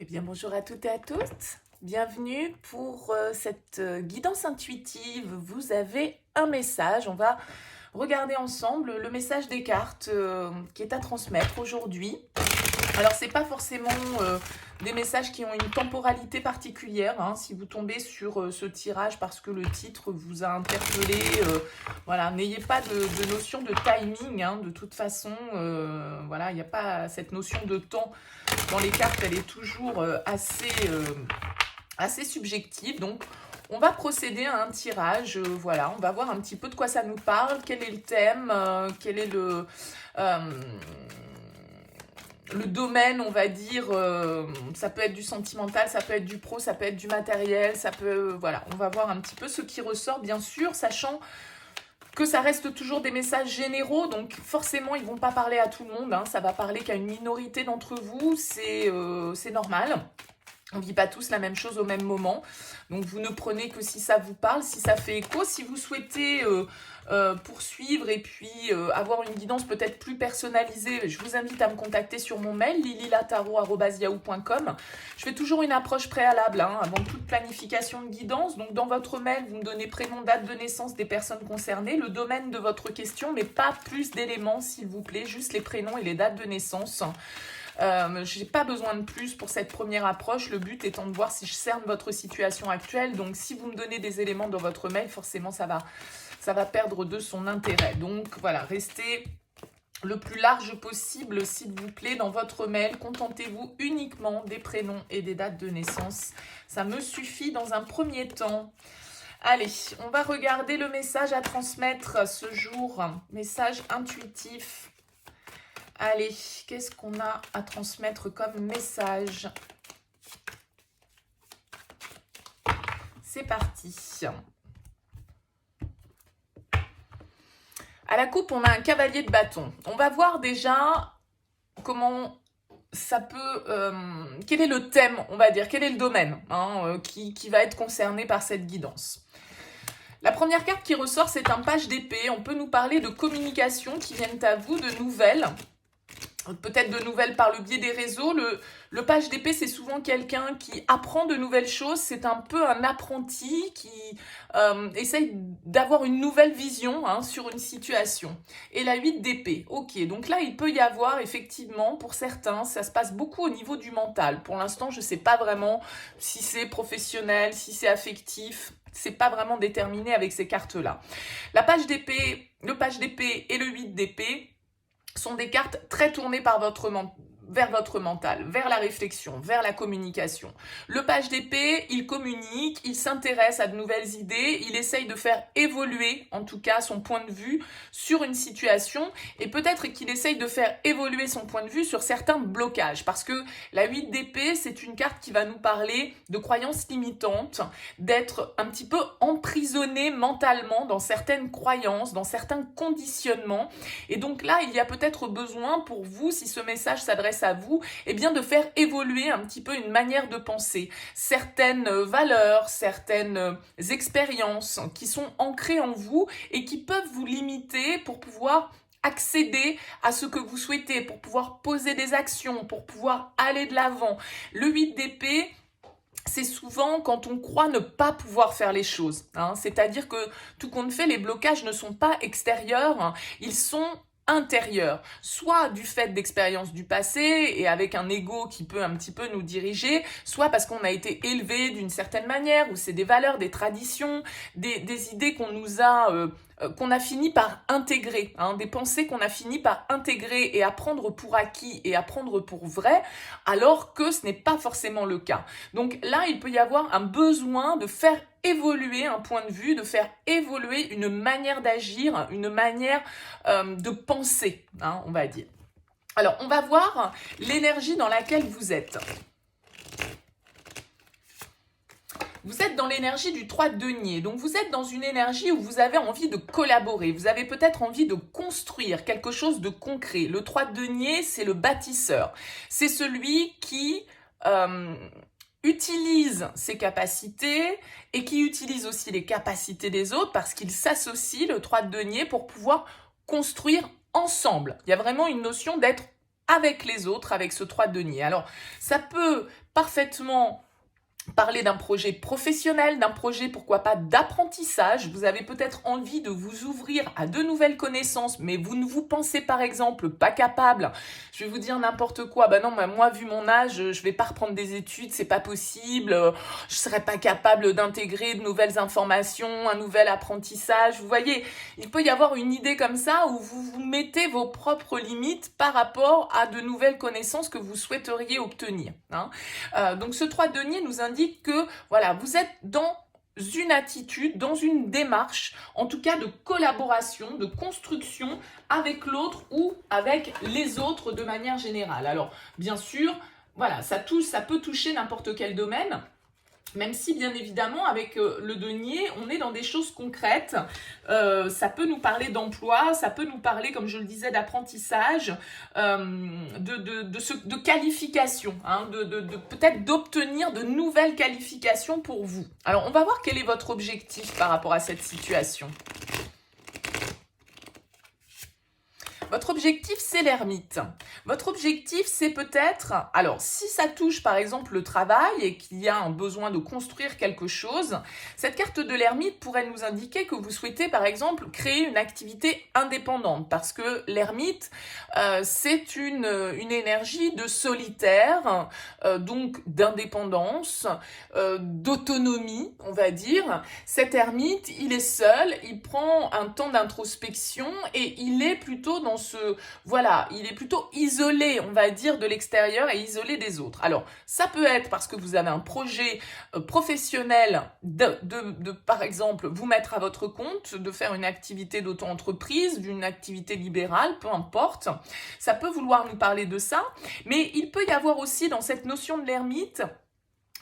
Eh bien, bonjour à toutes et à tous. Bienvenue pour cette guidance intuitive. Vous avez un message. On va regarder ensemble le message des cartes qui est à transmettre aujourd'hui. Alors, c'est pas forcément des messages qui ont une temporalité particulière. Hein. Si vous tombez sur ce tirage parce que le titre vous a interpellé, voilà, n'ayez pas de notion de timing. Hein. De toute façon, voilà, il n'y a pas cette notion de temps dans les cartes. Elle est toujours assez subjective. Donc, on va procéder à un tirage. Voilà, on va voir un petit peu de quoi ça nous parle, quel est le thème, quel est le domaine, on va dire. Ça peut être du sentimental, ça peut être du pro, ça peut être du matériel, ça peut... Voilà, on va voir un petit peu ce qui ressort, bien sûr, sachant que ça reste toujours des messages généraux, donc forcément, ils ne vont pas parler à tout le monde. Hein, ça va parler qu'à une minorité d'entre vous, c'est normal. On ne vit pas tous la même chose au même moment. Donc, vous ne prenez que si ça vous parle, si ça fait écho. Si vous souhaitez poursuivre et puis avoir une guidance peut-être plus personnalisée, je vous invite à me contacter sur mon mail, lililataro@yahoo.com. Je fais toujours une approche préalable avant toute planification de guidance. Donc, dans votre mail, vous me donnez prénom, date de naissance des personnes concernées, le domaine de votre question, mais pas plus d'éléments, s'il vous plaît, juste les prénoms et les dates de naissance. Je n'ai pas besoin de plus pour cette première approche, le but étant de voir si je cerne votre situation actuelle. Donc si vous me donnez des éléments dans votre mail, forcément ça va perdre de son intérêt. Donc voilà, restez le plus large possible, s'il vous plaît, dans votre mail. Contentez-vous uniquement des prénoms et des dates de naissance. Ça me suffit dans un premier temps. Allez, on va regarder le message à transmettre ce jour. Message intuitif. Allez, qu'est-ce qu'on a à transmettre comme message? C'est parti. À la coupe, on a un cavalier de bâton. On va voir déjà comment ça peut... quel est le thème, on va dire, quel est le domaine qui va être concerné par cette guidance. La première carte qui ressort, c'est un page d'épée. On peut nous parler de communication qui viennent à vous, de nouvelles. Peut-être de nouvelles par le biais des réseaux. Le page d'épée, c'est souvent quelqu'un qui apprend de nouvelles choses. C'est un peu un apprenti qui essaye d'avoir une nouvelle vision sur une situation. Et la 8 d'épée. Ok, donc là, il peut y avoir effectivement, pour certains, ça se passe beaucoup au niveau du mental. Pour l'instant, je ne sais pas vraiment si c'est professionnel, si c'est affectif. C'est pas vraiment déterminé avec ces cartes-là. La page d'épée, le page d'épée et le 8 d'épée sont des cartes très tournées vers votre mental, vers la réflexion, vers la communication. Le page d'épée, il communique, il s'intéresse à de nouvelles idées, il essaye de faire évoluer, en tout cas, son point de vue sur une situation, et peut-être qu'il essaye de faire évoluer son point de vue sur certains blocages, parce que la 8 d'épée, c'est une carte qui va nous parler de croyances limitantes, d'être un petit peu emprisonné mentalement dans certaines croyances, dans certains conditionnements, et donc là, il y a peut-être besoin pour vous, si ce message s'adresse à vous, eh bien de faire évoluer un petit peu une manière de penser, certaines valeurs, certaines expériences qui sont ancrées en vous et qui peuvent vous limiter pour pouvoir accéder à ce que vous souhaitez, pour pouvoir poser des actions, pour pouvoir aller de l'avant. Le 8 d'épée, c'est souvent quand on croit ne pas pouvoir faire les choses. C'est-à-dire que tout compte fait, les blocages ne sont pas extérieurs, ils sont intérieur, soit du fait d'expériences du passé et avec un ego qui peut un petit peu nous diriger, soit parce qu'on a été élevé d'une certaine manière, où c'est des valeurs, des traditions, des idées qu'on a fini par intégrer, des pensées qu'on a fini par intégrer et à prendre pour acquis et à prendre pour vrai, alors que ce n'est pas forcément le cas. Donc là, il peut y avoir un besoin de faire évoluer un point de vue, de faire évoluer une manière d'agir, une manière de penser, on va dire. Alors, on va voir l'énergie dans laquelle vous êtes. Vous êtes dans l'énergie du 3 de denier, donc vous êtes dans une énergie où vous avez envie de collaborer, vous avez peut-être envie de construire quelque chose de concret. Le 3 de denier, c'est le bâtisseur, c'est celui qui utilise ses capacités et qui utilise aussi les capacités des autres parce qu'il s'associe, le 3 de denier, pour pouvoir construire ensemble. Il y a vraiment une notion d'être avec les autres, avec ce 3 de denier. Alors, ça peut parfaitement parler d'un projet professionnel, d'un projet, pourquoi pas, d'apprentissage. Vous avez peut-être envie de vous ouvrir à de nouvelles connaissances, mais vous ne vous pensez par exemple pas capable. Je vais vous dire n'importe quoi. Ben non, moi, vu mon âge, je vais pas reprendre des études, c'est pas possible. Je serais pas capable d'intégrer de nouvelles informations, un nouvel apprentissage. Vous voyez, il peut y avoir une idée comme ça où vous vous mettez vos propres limites par rapport à de nouvelles connaissances que vous souhaiteriez obtenir. Donc ce 3 de denier nous indique que voilà, vous êtes dans une attitude, dans une démarche, en tout cas de collaboration, de construction avec l'autre ou avec les autres de manière générale. Alors, bien sûr, voilà, ça peut toucher n'importe quel domaine. Même si, bien évidemment, avec le denier, on est dans des choses concrètes. Ça peut nous parler d'emploi, ça peut nous parler, comme je le disais, d'apprentissage, de qualification, peut-être d'obtenir de nouvelles qualifications pour vous. Alors, on va voir quel est votre objectif par rapport à cette situation. Votre objectif, c'est l'ermite. Votre objectif, c'est peut-être, alors si ça touche par exemple le travail et qu'il y a un besoin de construire quelque chose, cette carte de l'ermite pourrait nous indiquer que vous souhaitez par exemple créer une activité indépendante parce que l'ermite, c'est une énergie de solitaire, donc d'indépendance, d'autonomie, on va dire. Cet ermite, il est seul, il prend un temps d'introspection et il est plutôt dans il est plutôt isolé, on va dire, de l'extérieur et isolé des autres. Alors, ça peut être parce que vous avez un projet professionnel de, par exemple, vous mettre à votre compte, de faire une activité d'auto-entreprise, d'une activité libérale, peu importe. Ça peut vouloir nous parler de ça, mais il peut y avoir aussi dans cette notion de l'ermite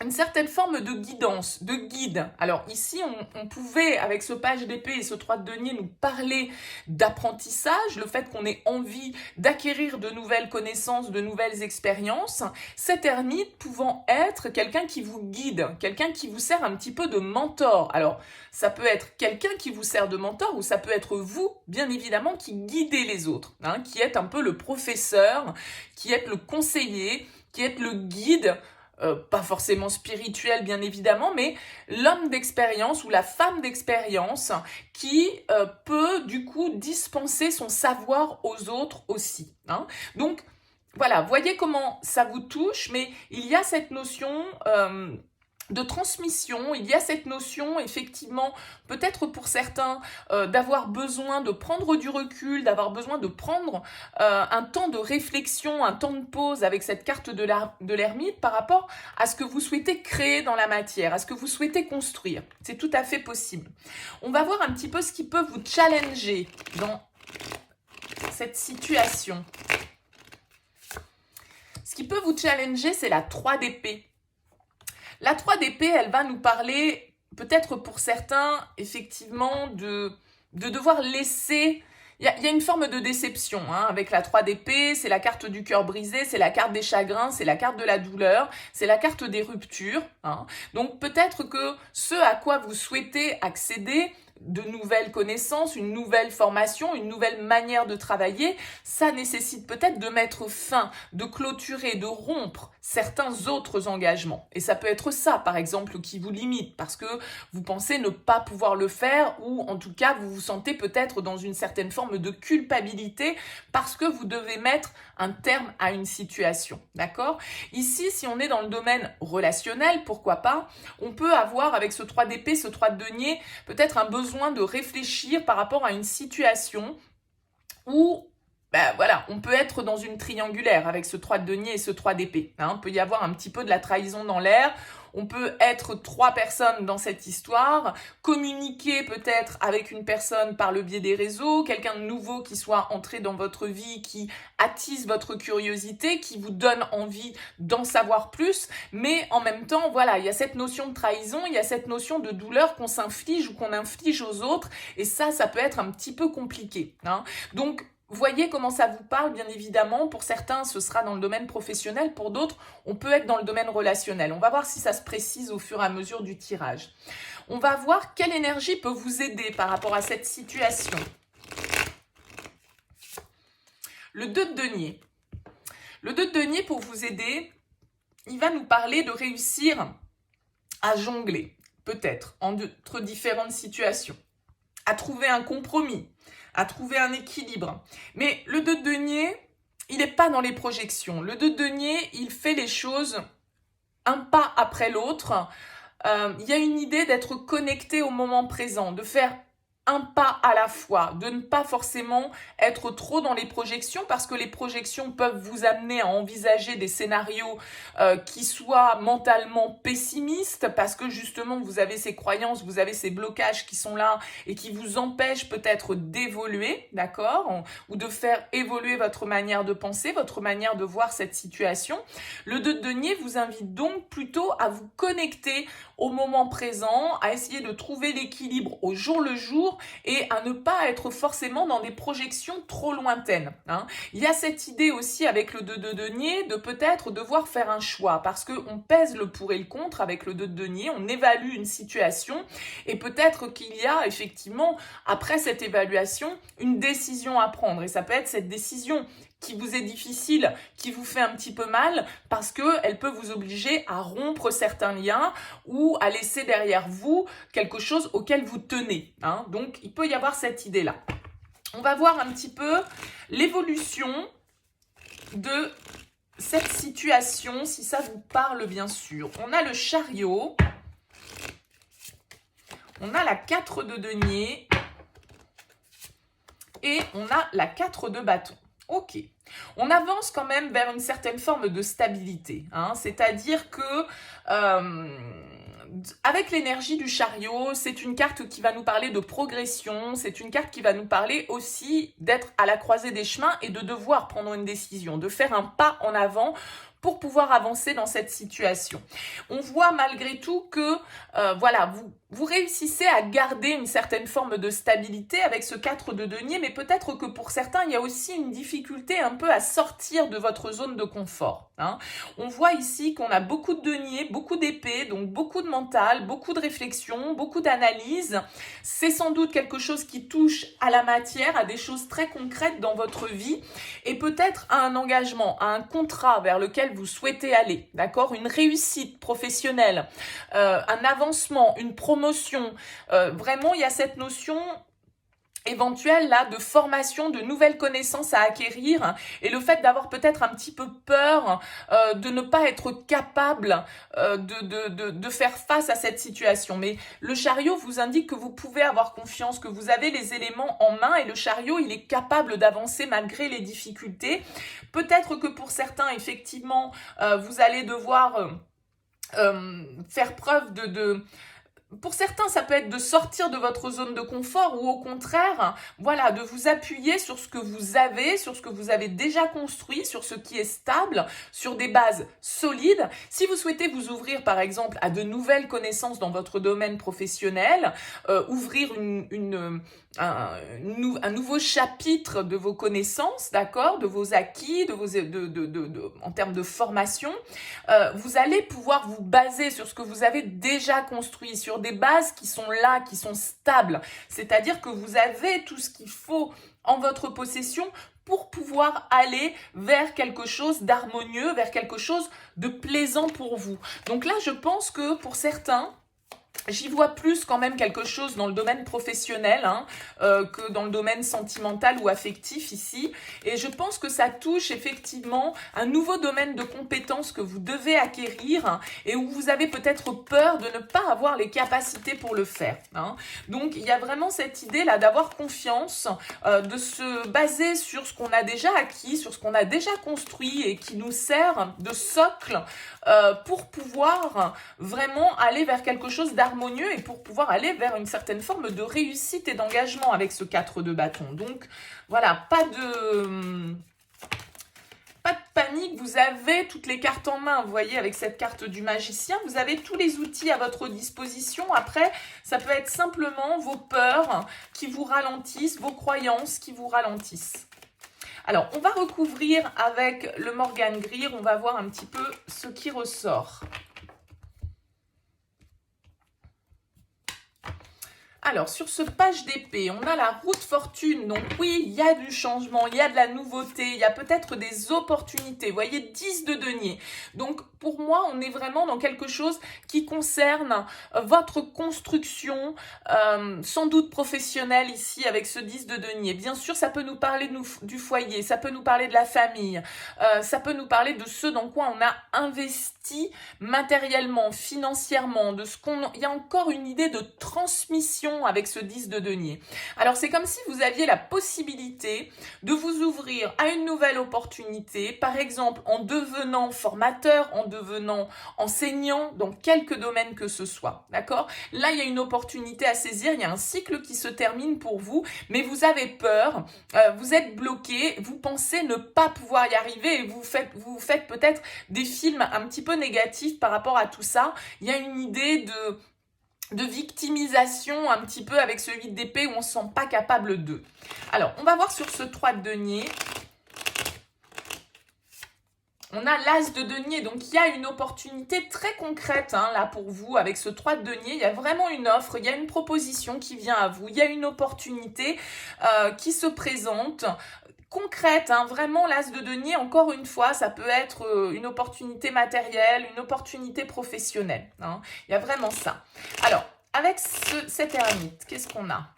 une certaine forme de guidance, de guide. Alors ici, on pouvait, avec ce page d'épée et ce 3 de denier, nous parler d'apprentissage, le fait qu'on ait envie d'acquérir de nouvelles connaissances, de nouvelles expériences. Cet ermite pouvant être quelqu'un qui vous guide, quelqu'un qui vous sert un petit peu de mentor. Alors, ça peut être quelqu'un qui vous sert de mentor ou ça peut être vous, bien évidemment, qui guidez les autres, qui êtes un peu le professeur, qui êtes le conseiller, qui êtes le guide, pas forcément spirituel bien évidemment, mais l'homme d'expérience ou la femme d'expérience qui peut du coup dispenser son savoir aux autres aussi. Donc voilà, voyez comment ça vous touche, mais il y a cette notion de transmission, il y a cette notion effectivement, peut-être pour certains, d'avoir besoin de prendre du recul, d'avoir besoin de prendre un temps de réflexion, un temps de pause avec cette carte de l'ermite par rapport à ce que vous souhaitez créer dans la matière, à ce que vous souhaitez construire. C'est tout à fait possible. On va voir un petit peu ce qui peut vous challenger dans cette situation. Ce qui peut vous challenger, c'est la 3 d'épée. La 3 d'épée, elle va nous parler, peut-être pour certains, effectivement, de devoir laisser... Il y a une forme de déception avec la 3 d'épée, c'est la carte du cœur brisé, c'est la carte des chagrins, c'est la carte de la douleur, c'est la carte des ruptures. Donc peut-être que ce à quoi vous souhaitez accéder, de nouvelles connaissances, une nouvelle formation, une nouvelle manière de travailler, ça nécessite peut-être de mettre fin, de clôturer, de rompre certains autres engagements. Et ça peut être ça, par exemple, qui vous limite, parce que vous pensez ne pas pouvoir le faire, ou en tout cas, vous vous sentez peut-être dans une certaine forme de culpabilité, parce que vous devez mettre un terme à une situation, d'accord? Ici, si on est dans le domaine relationnel, pourquoi pas, on peut avoir, avec ce 3 d'épée, ce 3 de denier, peut-être un besoin de réfléchir par rapport à une situation où on peut être dans une triangulaire avec ce 3 de denier et ce 3 d'épée. Il peut y avoir un petit peu de la trahison dans l'air. On peut être 3 personnes dans cette histoire, communiquer peut-être avec une personne par le biais des réseaux, quelqu'un de nouveau qui soit entré dans votre vie, qui attise votre curiosité, qui vous donne envie d'en savoir plus, mais en même temps, voilà, il y a cette notion de trahison, il y a cette notion de douleur qu'on s'inflige ou qu'on inflige aux autres, et ça peut être un petit peu compliqué. Donc, voyez comment ça vous parle, bien évidemment. Pour certains, ce sera dans le domaine professionnel. Pour d'autres, on peut être dans le domaine relationnel. On va voir si ça se précise au fur et à mesure du tirage. On va voir quelle énergie peut vous aider par rapport à cette situation. Le 2 de denier. Le 2 de denier, pour vous aider, il va nous parler de réussir à jongler, peut-être, entre différentes situations, à trouver un compromis, à trouver un équilibre. Mais le 2 de denier, il n'est pas dans les projections. Le 2 de denier, il fait les choses un pas après l'autre. Il y a une idée d'être connecté au moment présent, de faire un pas à la fois, de ne pas forcément être trop dans les projections parce que les projections peuvent vous amener à envisager des scénarios qui soient mentalement pessimistes parce que justement vous avez ces croyances, vous avez ces blocages qui sont là et qui vous empêchent peut-être d'évoluer, d'accord, ou de faire évoluer votre manière de penser, votre manière de voir cette situation. Le 2 de denier vous invite donc plutôt à vous connecter au moment présent, à essayer de trouver l'équilibre au jour le jour et à ne pas être forcément dans des projections trop lointaines. Il y a cette idée aussi avec le 2 de denier de peut-être devoir faire un choix parce qu'on pèse le pour et le contre avec le 2 de denier, on évalue une situation et peut-être qu'il y a effectivement, après cette évaluation, une décision à prendre et ça peut être cette décision qui vous est difficile, qui vous fait un petit peu mal parce qu'elle peut vous obliger à rompre certains liens ou à laisser derrière vous quelque chose auquel vous tenez. Donc, il peut y avoir cette idée-là. On va voir un petit peu l'évolution de cette situation, si ça vous parle bien sûr. On a le chariot, on a la 4 de denier et on a la 4 de bâton. Ok, on avance quand même vers une certaine forme de stabilité, c'est-à-dire que avec l'énergie du chariot, c'est une carte qui va nous parler de progression, c'est une carte qui va nous parler aussi d'être à la croisée des chemins et de devoir prendre une décision, de faire un pas en avant pour pouvoir avancer dans cette situation. On voit malgré tout que voilà, vous réussissez à garder une certaine forme de stabilité avec ce 4 de denier, mais peut-être que pour certains, il y a aussi une difficulté un peu à sortir de votre zone de confort. On voit ici qu'on a beaucoup de deniers, beaucoup d'épées, donc beaucoup de mental, beaucoup de réflexion, beaucoup d'analyse. C'est sans doute quelque chose qui touche à la matière, à des choses très concrètes dans votre vie et peut-être à un engagement, à un contrat vers lequel vous souhaitez aller, d'accord ? Une réussite professionnelle, un avancement, une promotion. Vraiment, il y a cette notion éventuelle là de formation, de nouvelles connaissances à acquérir et le fait d'avoir peut-être un petit peu peur de ne pas être capable de faire face à cette situation. Mais le chariot vous indique que vous pouvez avoir confiance, que vous avez les éléments en main et le chariot, il est capable d'avancer malgré les difficultés. Peut-être que pour certains, effectivement, vous allez devoir faire preuve pour certains, ça peut être de sortir de votre zone de confort ou au contraire, voilà, de vous appuyer sur ce que vous avez, sur ce que vous avez déjà construit, sur ce qui est stable, sur des bases solides. Si vous souhaitez vous ouvrir, par exemple, à de nouvelles connaissances dans votre domaine professionnel, ouvrir un nouveau chapitre de vos connaissances, d'accord, de vos acquis, en termes de formation, vous allez pouvoir vous baser sur ce que vous avez déjà construit, sur des bases qui sont là, qui sont stables. C'est-à-dire que vous avez tout ce qu'il faut en votre possession pour pouvoir aller vers quelque chose d'harmonieux, vers quelque chose de plaisant pour vous. Donc là, je pense que pour certains, j'y vois plus quand même quelque chose dans le domaine professionnel que dans le domaine sentimental ou affectif ici. Et je pense que ça touche effectivement un nouveau domaine de compétences que vous devez acquérir et où vous avez peut-être peur de ne pas avoir les capacités pour le faire. Donc, il y a vraiment cette idée là d'avoir confiance, de se baser sur ce qu'on a déjà acquis, sur ce qu'on a déjà construit et qui nous sert de socle pour pouvoir vraiment aller vers quelque chose d'harmonieux et pour pouvoir aller vers une certaine forme de réussite et d'engagement avec ce 4 de bâton. Donc voilà, pas de panique, vous avez toutes les cartes en main, vous voyez, avec cette carte du magicien, vous avez tous les outils à votre disposition. Après, ça peut être simplement vos peurs qui vous ralentissent, vos croyances qui vous ralentissent. Alors, on va recouvrir avec le Morgan Greer, on va voir un petit peu ce qui ressort. Alors, sur ce page d'épée, on a la roue de fortune. Donc oui, il y a du changement, il y a de la nouveauté, il y a peut-être des opportunités. Vous voyez, 10 de denier. Donc, pour moi, on est vraiment dans quelque chose qui concerne votre construction, sans doute professionnelle ici, avec ce 10 de denier. Bien sûr, ça peut nous parler du foyer, ça peut nous parler de la famille, ça peut nous parler de ce dans quoi on a investi matériellement, financièrement, de ce qu'on... Il y a encore une idée de transmission avec ce 10 de denier. Alors, c'est comme si vous aviez la possibilité de vous ouvrir à une nouvelle opportunité, par exemple en devenant formateur, en devenant enseignant dans quelque domaine que ce soit, d'accord? Là, il y a une opportunité à saisir, il y a un cycle qui se termine pour vous, mais vous avez peur, vous êtes bloqué, vous pensez ne pas pouvoir y arriver et vous faites peut-être des films un petit peu négatifs par rapport à tout ça. Il y a une idée de victimisation un petit peu avec ce 8 d'épée où on ne se sent pas capable d'eux. Alors, on va voir sur ce 3 de denier. On a l'as de denier, donc il y a une opportunité très concrète là pour vous avec ce 3 de denier. Il y a vraiment une offre, il y a une proposition qui vient à vous, il y a une opportunité qui se présente. Concrète, vraiment l'as de denier, encore une fois, ça peut être une opportunité matérielle, une opportunité professionnelle. Il y a vraiment ça. Alors, avec cet ermite, qu'est-ce qu'on a ?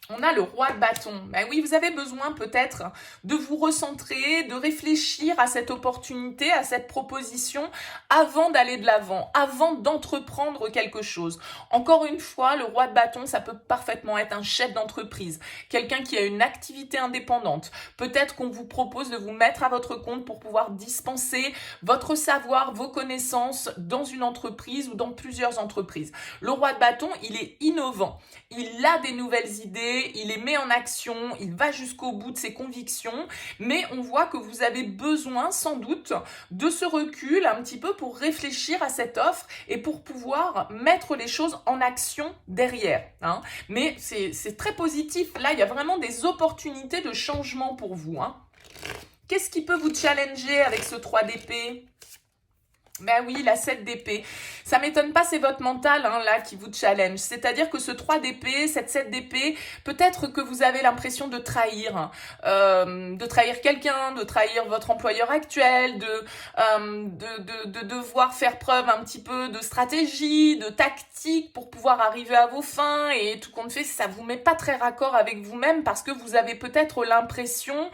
On a le roi de bâton. Ben oui, vous avez besoin peut-être de vous recentrer, de réfléchir à cette opportunité, à cette proposition avant d'aller de l'avant, avant d'entreprendre quelque chose. Encore une fois, le roi de bâton, ça peut parfaitement être un chef d'entreprise, quelqu'un qui a une activité indépendante. Peut-être qu'on vous propose de vous mettre à votre compte pour pouvoir dispenser votre savoir, vos connaissances dans une entreprise ou dans plusieurs entreprises. Le roi de bâton, il est innovant. Il a des nouvelles idées, il les met en action, il va jusqu'au bout de ses convictions, mais on voit que vous avez besoin sans doute de ce recul un petit peu pour réfléchir à cette offre et pour pouvoir mettre les choses en action derrière. Mais c'est très positif, là il y a vraiment des opportunités de changement pour vous. Qu'est-ce qui peut vous challenger avec ce 3 d'épée ? Ben oui, la 7 d'épée. Ça m'étonne pas, c'est votre mental là qui vous challenge. C'est-à-dire que ce 3 d'épée, cette 7 d'épée, peut-être que vous avez l'impression de trahir quelqu'un, de trahir votre employeur actuel, de devoir faire preuve un petit peu de stratégie, de tactique pour pouvoir arriver à vos fins et tout compte fait, ça vous met pas très raccord avec vous-même parce que vous avez peut-être l'impression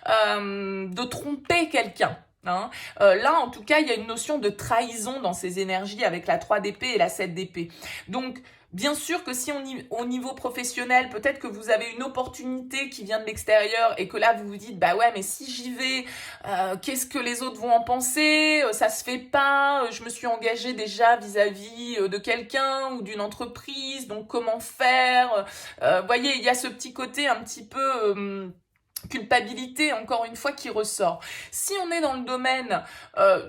de tromper quelqu'un. Là, en tout cas, il y a une notion de trahison dans ces énergies avec la 3 d'épée et la 7 d'épée. Donc, bien sûr que si au niveau professionnel, peut-être que vous avez une opportunité qui vient de l'extérieur et que là, vous vous dites, bah ouais, mais si j'y vais, qu'est-ce que les autres vont en penser ? Ça se fait pas, je me suis engagée déjà vis-à-vis de quelqu'un ou d'une entreprise, donc comment faire ? Voyez, il y a ce petit côté un petit peu... culpabilité, encore une fois, qui ressort. Si on est dans le domaine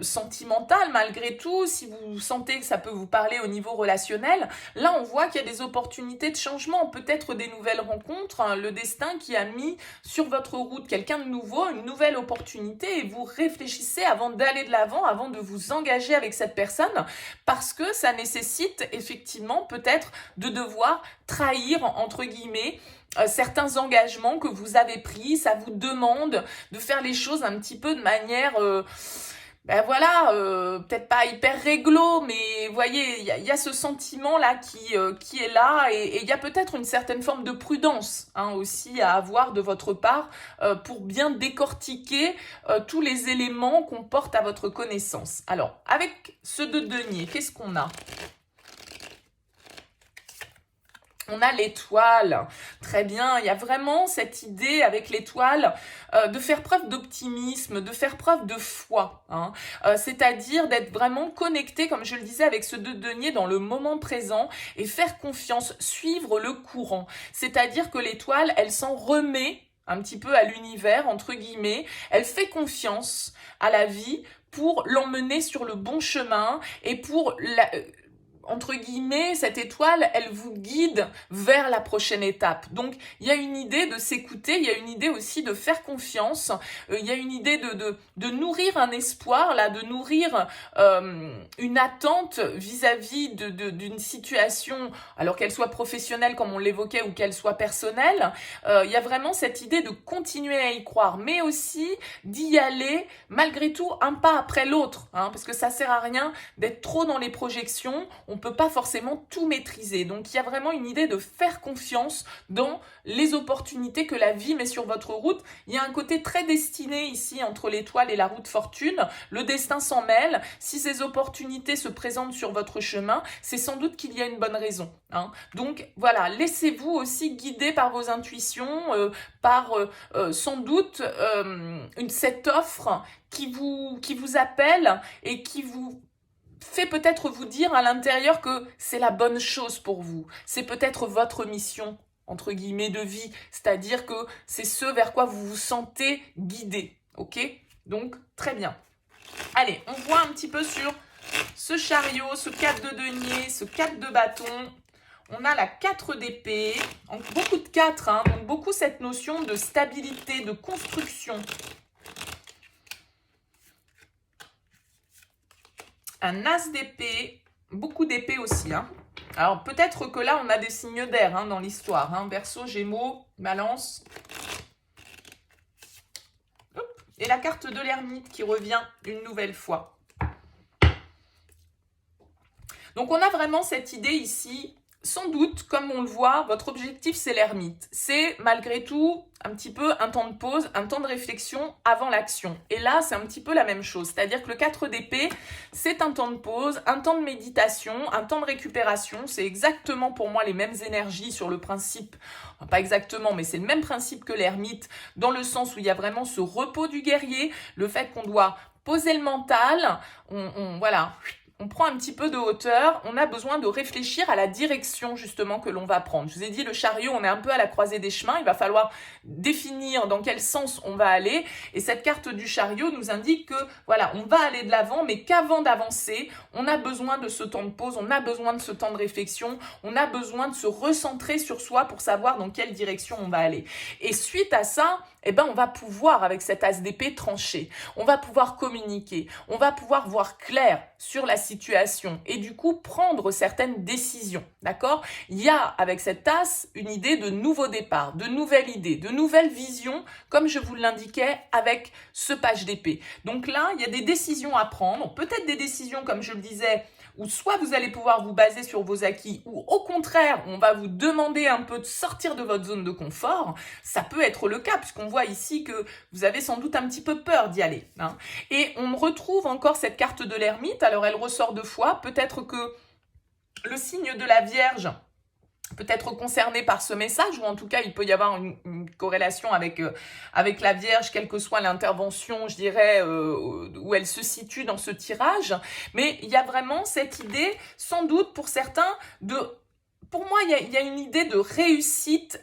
sentimental, malgré tout, si vous sentez que ça peut vous parler au niveau relationnel, là, on voit qu'il y a des opportunités de changement, peut-être des nouvelles rencontres, le destin qui a mis sur votre route quelqu'un de nouveau, une nouvelle opportunité, et vous réfléchissez avant d'aller de l'avant, avant de vous engager avec cette personne, parce que ça nécessite effectivement peut-être de devoir trahir, entre guillemets, certains engagements que vous avez pris. Ça vous demande de faire les choses un petit peu de manière peut-être pas hyper réglo, mais vous voyez, il y a ce sentiment là qui est là, et il y a peut-être une certaine forme de prudence aussi à avoir de votre part pour bien décortiquer tous les éléments qu'on porte à votre connaissance. Alors, avec ce 2 de denier, qu'est-ce qu'on a ? On a l'étoile. Très bien, il y a vraiment cette idée avec l'étoile de faire preuve d'optimisme, de faire preuve de foi. C'est-à-dire d'être vraiment connecté, comme je le disais, avec ce 2 de denier dans le moment présent et faire confiance, suivre le courant. C'est-à-dire que l'étoile, elle s'en remet un petit peu à l'univers, entre guillemets. Elle fait confiance à la vie pour l'emmener sur le bon chemin et pour entre guillemets, cette étoile, elle vous guide vers la prochaine étape. Donc, il y a une idée de s'écouter, il y a une idée aussi de faire confiance, il y a une idée de nourrir un espoir, là, de nourrir une attente vis-à-vis d'une situation, alors qu'elle soit professionnelle, comme on l'évoquait, ou qu'elle soit personnelle. Il y a vraiment cette idée de continuer à y croire, mais aussi d'y aller, malgré tout, un pas après l'autre, hein, parce que ça sert à rien d'être trop dans les projections, on peut pas forcément tout maîtriser. Donc il y a vraiment une idée de faire confiance dans les opportunités que la vie met sur votre route. Il y a un côté très destiné ici entre l'étoile et la roue de fortune, le destin s'en mêle. Si ces opportunités se présentent sur votre chemin, c'est sans doute qu'il y a une bonne raison, hein. Donc voilà, laissez-vous aussi guider par vos intuitions, par sans doute cette offre qui vous appelle et qui vous fait peut-être vous dire à l'intérieur que c'est la bonne chose pour vous. C'est peut-être votre mission, entre guillemets, de vie. C'est-à-dire que c'est ce vers quoi vous vous sentez guidé. Ok? Donc, très bien. Allez, on voit un petit peu sur ce chariot, ce 4 de denier, ce 4 de bâton. On a la 4 d'épée, beaucoup de 4, hein, donc beaucoup cette notion de stabilité, de construction. Un as d'épée, beaucoup d'épée aussi, hein. Alors peut-être que là on a des signes d'air, hein, dans l'histoire, hein. Verseau, Gémeaux, Balance. Hop. Et la carte de l'ermite qui revient une nouvelle fois. Donc on a vraiment cette idée ici. Sans doute, comme on le voit, votre objectif, c'est l'ermite. C'est malgré tout un petit peu un temps de pause, un temps de réflexion avant l'action. Et là, c'est un petit peu la même chose. C'est-à-dire que le 4 d'épée, c'est un temps de pause, un temps de méditation, un temps de récupération. C'est exactement pour moi les mêmes énergies sur le principe, enfin, pas exactement, mais c'est le même principe que l'ermite, dans le sens où il y a vraiment ce repos du guerrier, le fait qu'on doit poser le mental, voilà... On prend un petit peu de hauteur, on a besoin de réfléchir à la direction justement que l'on va prendre. Je vous ai dit, le chariot, on est un peu à la croisée des chemins, il va falloir définir dans quel sens on va aller. Et cette carte du chariot nous indique que voilà, on va aller de l'avant, mais qu'avant d'avancer, on a besoin de ce temps de pause, on a besoin de ce temps de réflexion, on a besoin de se recentrer sur soi pour savoir dans quelle direction on va aller. Et suite à ça, eh ben, on va pouvoir, avec cet as d'épée, trancher. On va pouvoir communiquer. On va pouvoir voir clair sur la situation et du coup prendre certaines décisions. D'accord? Il y a, avec cet as, une idée de nouveau départ, de nouvelles idées, de nouvelles visions, comme je vous l'indiquais avec ce page d'épée. Donc là, il y a des décisions à prendre. Peut-être des décisions, comme je le disais, où soit vous allez pouvoir vous baser sur vos acquis, ou au contraire, on va vous demander un peu de sortir de votre zone de confort. Ça peut être le cas, puisqu'on voit ici que vous avez sans doute un petit peu peur d'y aller, hein. Et on retrouve encore cette carte de l'ermite, alors elle ressort 2 fois, peut-être que le signe de la Vierge peut être concerné par ce message, ou en tout cas il peut y avoir une corrélation avec la Vierge, quelle que soit l'intervention, je dirais, où elle se situe dans ce tirage. Mais il y a vraiment cette idée, sans doute pour certains, pour moi il y a une idée de réussite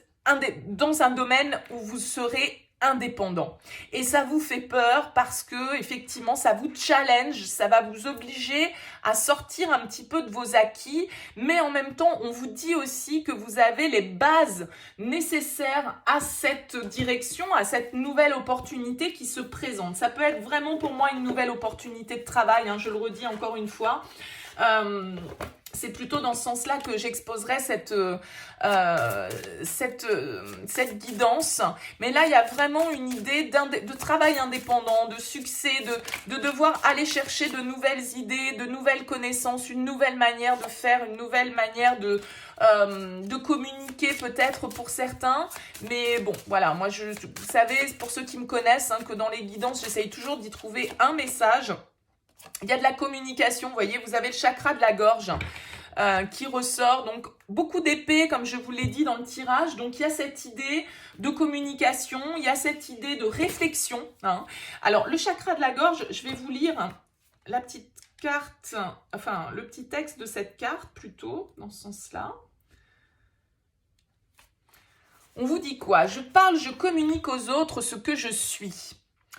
dans un domaine où vous serez indépendant. Et ça vous fait peur parce que effectivement ça vous challenge, ça va vous obliger à sortir un petit peu de vos acquis, mais en même temps on vous dit aussi que vous avez les bases nécessaires à cette direction, à cette nouvelle opportunité qui se présente. Ça peut être vraiment pour moi une nouvelle opportunité de travail, hein, je le redis encore une fois. C'est plutôt dans ce sens-là que j'exposerai cette guidance. Mais là, il y a vraiment une idée de travail indépendant, de succès, de devoir aller chercher de nouvelles idées, de nouvelles connaissances, une nouvelle manière de faire, une nouvelle manière de communiquer peut-être pour certains. Mais bon, voilà, moi, vous savez, pour ceux qui me connaissent, hein, que dans les guidances, j'essaye toujours d'y trouver un message. Il y a de la communication, vous voyez, vous avez le chakra de la gorge qui ressort, donc beaucoup d'épées, comme je vous l'ai dit dans le tirage. Donc il y a cette idée de communication, il y a cette idée de réflexion, hein. Alors le chakra de la gorge, je vais vous lire la petite carte, enfin le petit texte de cette carte plutôt, dans ce sens-là. On vous dit quoi? Je parle, je communique aux autres ce que je suis.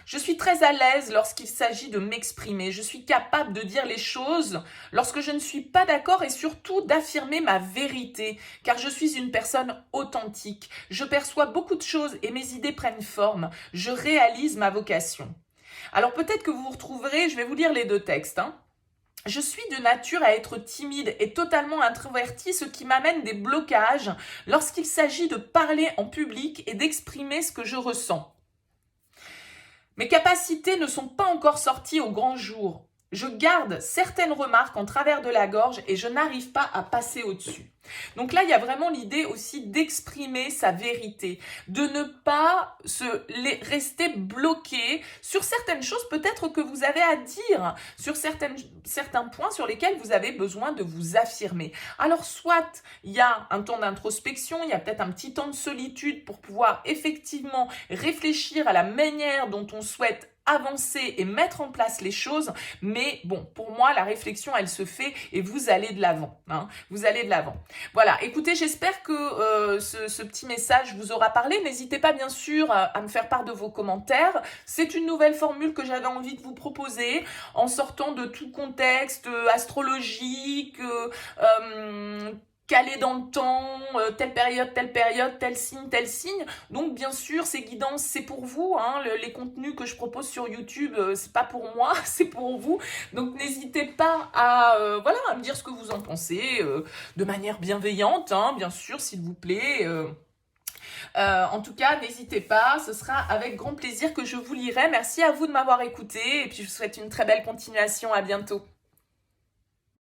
Je suis très à l'aise lorsqu'il s'agit de m'exprimer. Je suis capable de dire les choses lorsque je ne suis pas d'accord et surtout d'affirmer ma vérité, car je suis une personne authentique. Je perçois beaucoup de choses et mes idées prennent forme. Je réalise ma vocation. Alors peut-être que vous vous retrouverez, je vais vous lire les deux textes, hein. Je suis de nature à être timide et totalement introvertie, ce qui m'amène des blocages lorsqu'il s'agit de parler en public et d'exprimer ce que je ressens. Mes capacités ne sont pas encore sorties au grand jour. Je garde certaines remarques en travers de la gorge et je n'arrive pas à passer au-dessus. Donc là, il y a vraiment l'idée aussi d'exprimer sa vérité, de ne pas rester bloqué sur certaines choses peut-être que vous avez à dire, sur certains points sur lesquels vous avez besoin de vous affirmer. Alors soit il y a un temps d'introspection, il y a peut-être un petit temps de solitude pour pouvoir effectivement réfléchir à la manière dont on souhaite avancer et mettre en place les choses, mais bon, pour moi, la réflexion, elle se fait et vous allez de l'avant, hein, vous allez de l'avant. Voilà, écoutez, j'espère que ce petit message vous aura parlé. N'hésitez pas, bien sûr, à me faire part de vos commentaires. C'est une nouvelle formule que j'avais envie de vous proposer en sortant de tout contexte astrologique, calé dans le temps, telle période, tel signe. Donc bien sûr, ces guidances, c'est pour vous, hein, les contenus que je propose sur YouTube, c'est pas pour moi, c'est pour vous. Donc n'hésitez pas à, voilà, à me dire ce que vous en pensez, de manière bienveillante, hein, bien sûr, s'il vous plaît. En tout cas, n'hésitez pas, ce sera avec grand plaisir que je vous lirai. Merci à vous de m'avoir écouté et puis je vous souhaite une très belle continuation. À bientôt.